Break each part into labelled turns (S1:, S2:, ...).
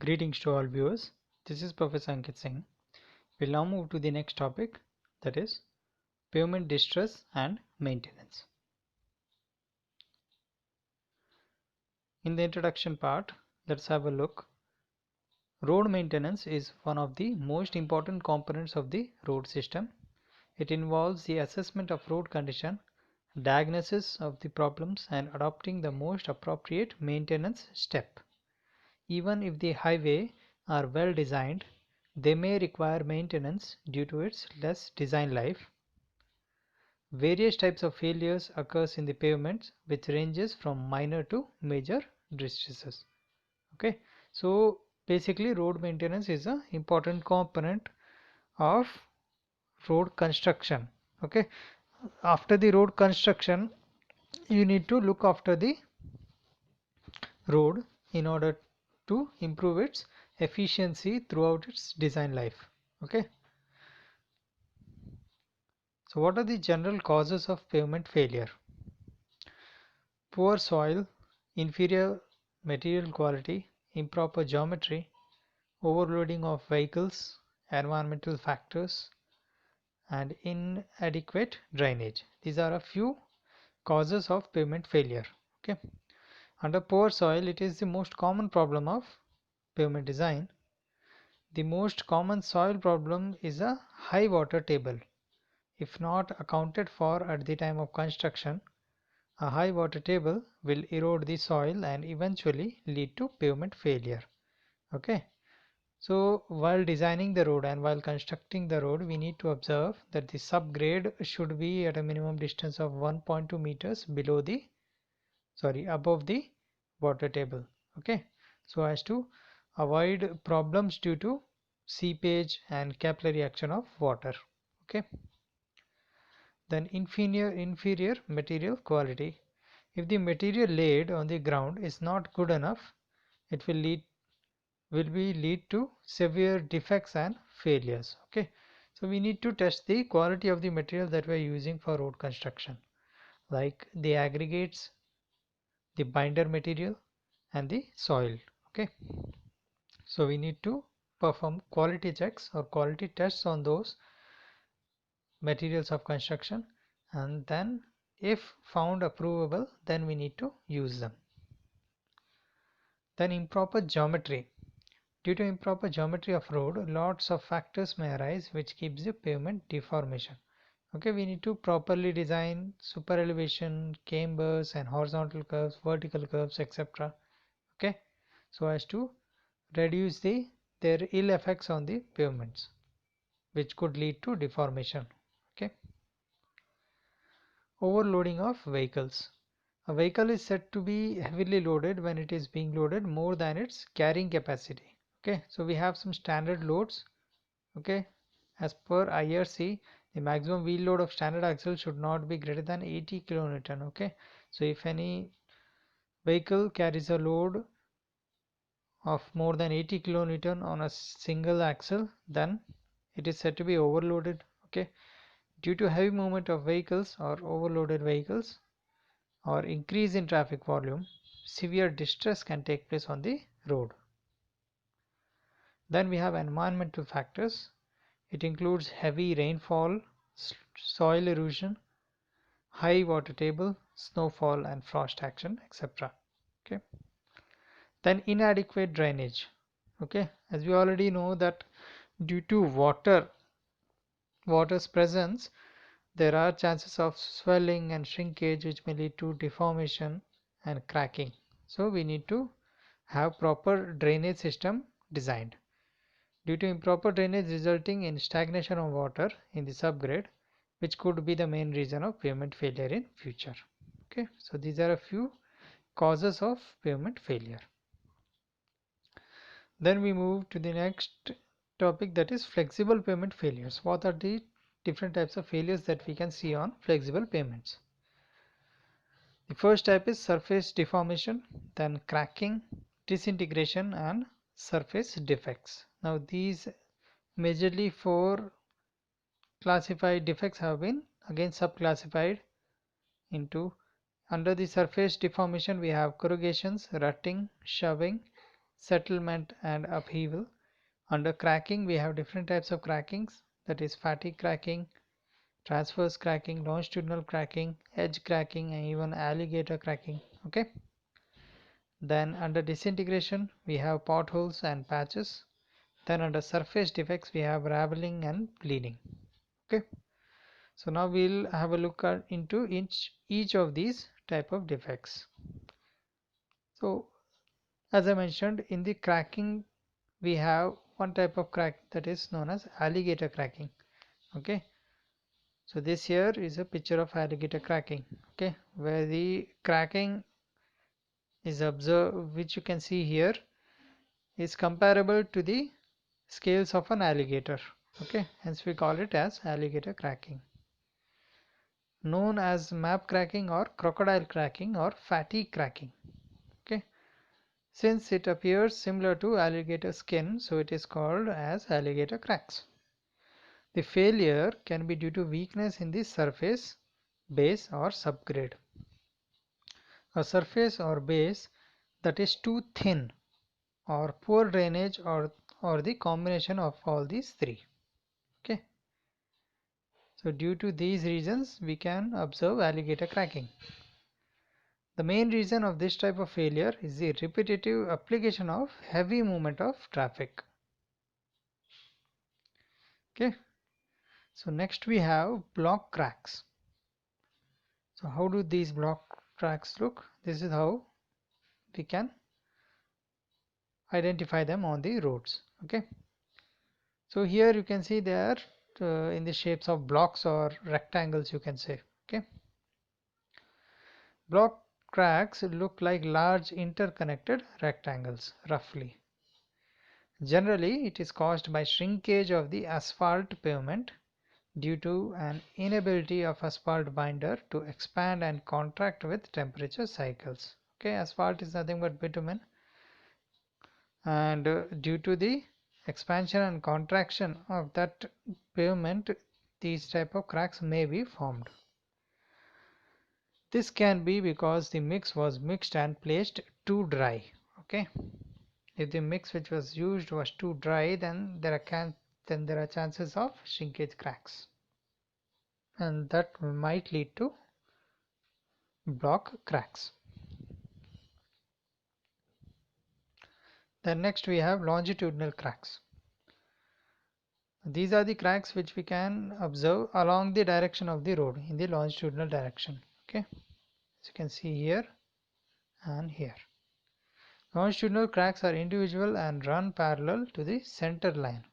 S1: Greetings to all viewers. This is Professor Ankit Singh. We'll now move to the next topic, that is pavement distress and maintenance. In the introduction part, let's have a look. Road maintenance is one of the most important components of the road system. It involves the assessment of road condition, diagnosis of the problems, and adopting the most appropriate maintenance step. Even if the highway are well designed, they may require maintenance due to its less design life. Various types of failures occurs in the pavements, which ranges from minor to major distresses. Okay, so basically road maintenance is an important component of road construction. Okay, after the road construction, you need to look after the road in order to improve its efficiency throughout its design life. Okay, so what are the general causes of pavement failure? Poor soil, inferior material quality, improper geometry, overloading of vehicles, environmental factors, and inadequate drainage. These are a few causes of pavement failure. Okay. Under poor soil, it is the most common problem of pavement design. The most common soil problem is a high water table. If not accounted for at the time of construction, a high water table will erode the soil and eventually lead to pavement failure. Okay. So while designing the road and while constructing the road, we need to observe that the subgrade should be at a minimum distance of 1.2 meters above the water table. Okay, so as to avoid problems due to seepage and capillary action of water. Okay, then inferior material quality. If the material laid on the ground is not good enough, it will lead to severe defects and failures. Okay, so we need to test the quality of the material that we are using for road construction, like the aggregates, the binder material, and the soil. Okay, so we need to perform quality checks or quality tests on those materials of construction, and then if found approvable, then we need to use them. Then improper geometry. Due to improper geometry of road, lots of factors may arise which keeps the pavement deformation. Okay, we need to properly design super elevation, cambers and horizontal curves, vertical curves, etc. Okay, so as to reduce their ill effects on the pavements, which could lead to deformation. Okay, overloading of vehicles. A vehicle is said to be heavily loaded when it is being loaded more than its carrying capacity. Okay, so we have some standard loads. Okay, as per IRC, the maximum wheel load of standard axle should not be greater than 80 kilonewton. Okay, so if any vehicle carries a load of more than 80 kilonewton on a single axle, then it is said to be overloaded. Okay, due to heavy movement of vehicles or overloaded vehicles or increase in traffic volume, severe distress can take place on the road. Then we have environmental factors. It includes heavy rainfall, soil erosion, high water table, snowfall and frost action, etc. Okay, then inadequate drainage. Okay, as we already know that due to water's presence, there are chances of swelling and shrinkage which may lead to deformation and cracking. So we need to have proper drainage system designed. Due to improper drainage resulting in stagnation of water in the subgrade, which could be the main reason of pavement failure in future. Okay, so these are a few causes of pavement failure. Then we move to the next topic, that is flexible pavement failures. What are the different types of failures that we can see on flexible pavements? The first type is surface deformation, then cracking, disintegration and surface defects. Now these majorly four classified defects have been again subclassified into. Under the surface deformation we have corrugations, rutting, shoving, settlement and upheaval. Under cracking, we have different types of crackings, that is fatigue cracking, transverse cracking, longitudinal cracking, edge cracking, and even alligator cracking. Okay. Then under disintegration, we have potholes and patches. Then under surface defects, we have raveling and bleeding. Okay. So now we'll have a look at into each of these type of defects. So as I mentioned, in the cracking, we have one type of crack that is known as alligator cracking. Okay. So this here is a picture of alligator cracking. Okay, where the cracking is observed, which you can see here, is comparable to the scales of an alligator. Okay, hence we call it as alligator cracking. Known as map cracking or crocodile cracking or fatigue cracking. Okay, since it appears similar to alligator skin, so it is called as alligator cracks. The failure can be due to weakness in the surface, base or subgrade. A surface or base that is too thin or poor drainage or the combination of all these three. Okay, so due to these reasons we can observe alligator cracking. The main reason of this type of failure is the repetitive application of heavy movement of traffic. Okay, so next we have block cracks. So how do these block cracks look? This is how we can identify them on the roads. Okay, so here you can see they are in the shapes of blocks or rectangles, you can say. Okay, block cracks look like large interconnected rectangles roughly. Generally it is caused by shrinkage of the asphalt pavement due to an inability of asphalt binder to expand and contract with temperature cycles. Okay, asphalt is nothing but bitumen, and due to the expansion and contraction of that pavement, these type of cracks may be formed. This can be because the mix was mixed and placed too dry. Okay, if the mix which was used was too dry, then there are chances of shrinkage cracks, and that might lead to block cracks. Then next we have longitudinal cracks. These are the cracks which we can observe along the direction of the road in the longitudinal direction. Okay, as you can see here and here. Longitudinal cracks are individual and run parallel to the center line.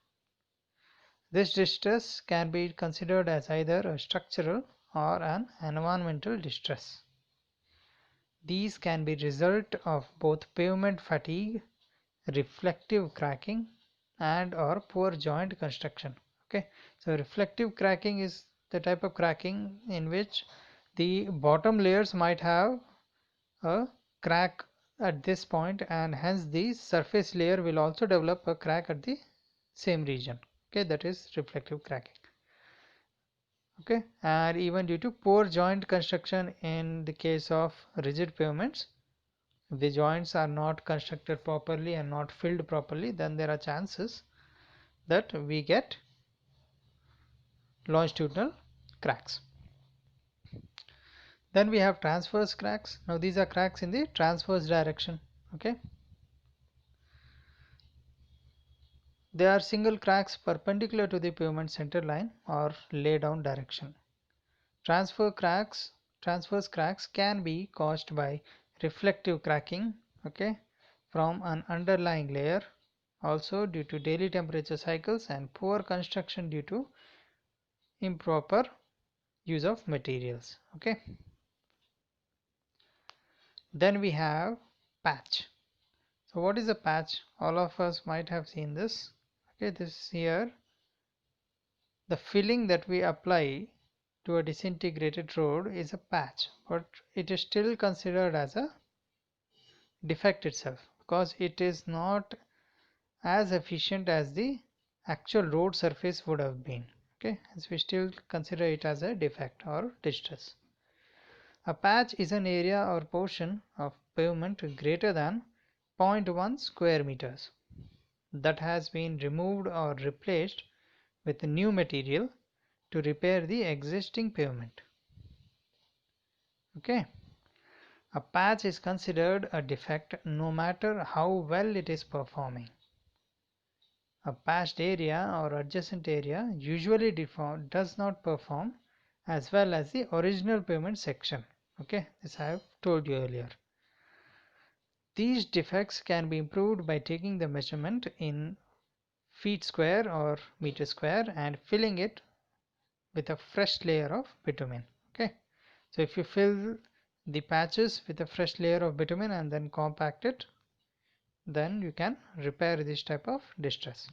S1: This distress can be considered as either a structural or an environmental distress. These can be result of both pavement fatigue, reflective cracking, and or poor joint construction. Okay, so reflective cracking is the type of cracking in which the bottom layers might have a crack at this point, and hence the surface layer will also develop a crack at the same region. Okay, that is reflective cracking. Okay, and even due to poor joint construction in the case of rigid pavements, if the joints are not constructed properly and not filled properly, then there are chances that we get longitudinal cracks. Then we have transverse cracks. Now these are cracks in the transverse direction. Okay, they are single cracks perpendicular to the pavement center line or lay down direction. Transverse cracks can be caused by reflective cracking, okay, from an underlying layer, also due to daily temperature cycles and poor construction due to improper use of materials. Okay, then we have patch. So what is a patch? All of us might have seen this. Okay, this here, the filling that we apply to a disintegrated road is a patch, but it is still considered as a defect itself because it is not as efficient as the actual road surface would have been. Okay, hence we still consider it as a defect or distress. A patch is an area or portion of pavement greater than 0.1 square meters that has been removed or replaced with new material to repair the existing pavement. Okay. A patch is considered a defect no matter how well it is performing. A patched area or adjacent area usually does not perform as well as the original pavement section. Okay, this I have told you earlier. These defects can be improved by taking the measurement in feet square or meter square and filling it with a fresh layer of bitumen. Okay, so if you fill the patches with a fresh layer of bitumen and then compact it, then you can repair this type of distress.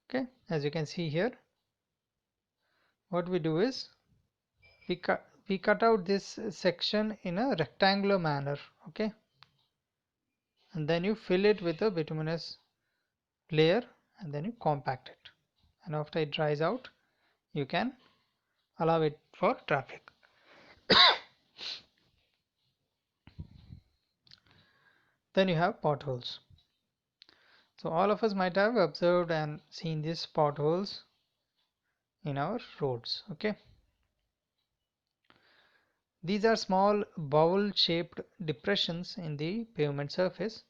S1: Okay, as you can see here, what we do is we cut out this section in a rectangular manner. Okay, and then you fill it with a bituminous layer and then you compact it, and after it dries out you can allow it for traffic. Then you have potholes. So all of us might have observed and seen these potholes in our roads. Okay, these are small bowl shaped depressions in the pavement surface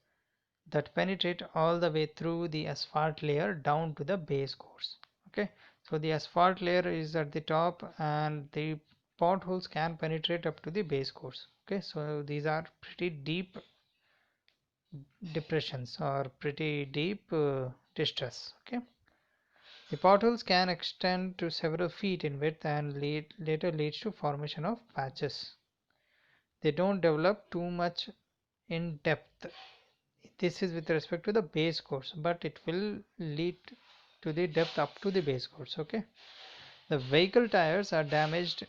S1: that penetrate all the way through the asphalt layer down to the base course. Okay, so the asphalt layer is at the top and the potholes can penetrate up to the base course. Okay, so these are pretty deep depressions or pretty deep distress. Okay, the potholes can extend to several feet in width and later leads to formation of patches. They don't develop too much in depth. This is with respect to the base course, but it will lead to the depth up to the base course. Okay, the vehicle tires are damaged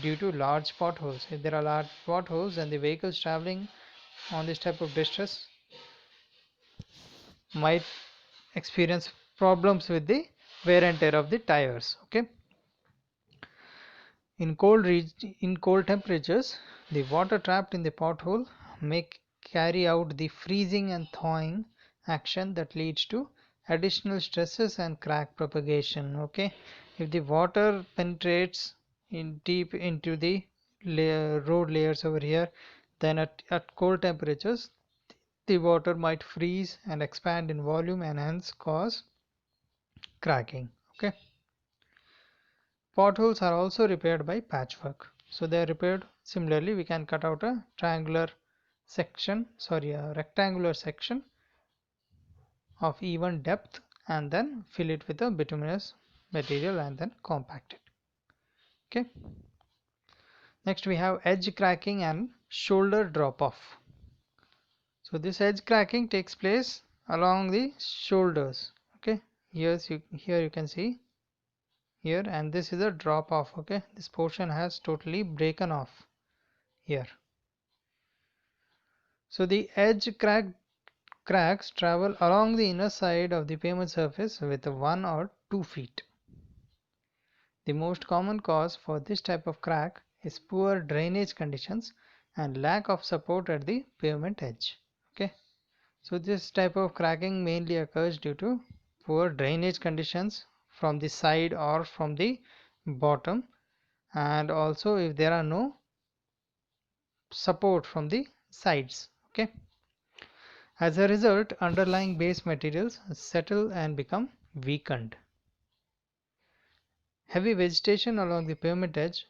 S1: due to large potholes. If there are large potholes and the vehicles traveling on this type of distress might experience problems with the wear and tear of the tires. Okay, in cold temperatures, the water trapped in the pothole may carry out the freezing and thawing action that leads to additional stresses and crack propagation. Okay, if the water penetrates in deep into the road layers over here, then at cold temperatures the water might freeze and expand in volume and hence cause cracking. Okay, potholes are also repaired by patchwork. So they are repaired similarly. We can cut out a rectangular section of even depth and then fill it with a bituminous material and then compact it. Okay. Next we have edge cracking and shoulder drop off. So this edge cracking takes place along the shoulders. Okay. Here you can see here, and this is a drop off. Okay, this portion has totally broken off here. So the cracks travel along the inner side of the pavement surface with 1 or 2 feet. The most common cause for this type of crack is poor drainage conditions and lack of support at the pavement edge. Okay, so this type of cracking mainly occurs due to poor drainage conditions from the side or from the bottom, and also if there are no support from the sides. Okay, as a result, underlying base materials settle and become weakened. Heavy vegetation along the pavement edge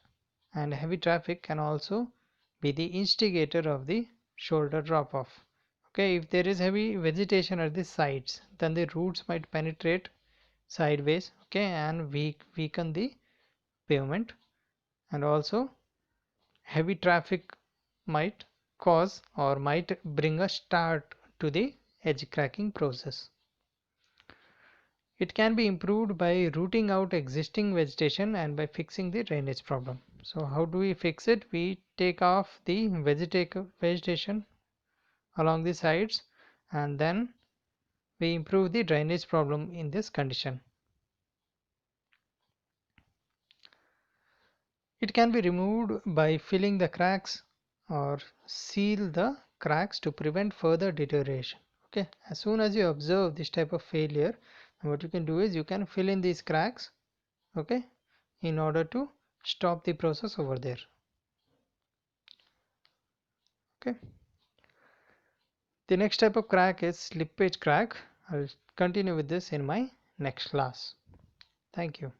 S1: and heavy traffic can also be the instigator of the shoulder drop off. Okay, if there is heavy vegetation at the sides, then the roots might penetrate sideways, okay, and weaken the pavement, and also heavy traffic might cause or might bring a start to the edge cracking process. It can be improved by rooting out existing vegetation and by fixing the drainage problem. So how do we fix it? We take off the vegetation along the sides and then we improve the drainage problem in this condition. It can be removed by filling the cracks or seal the cracks to prevent further deterioration. Okay, as soon as you observe this type of failure, what you can do is you can fill in these cracks, okay, in order to stop the process over there. Okay, the next type of crack is slippage crack. I'll continue with this in my next class. Thank you.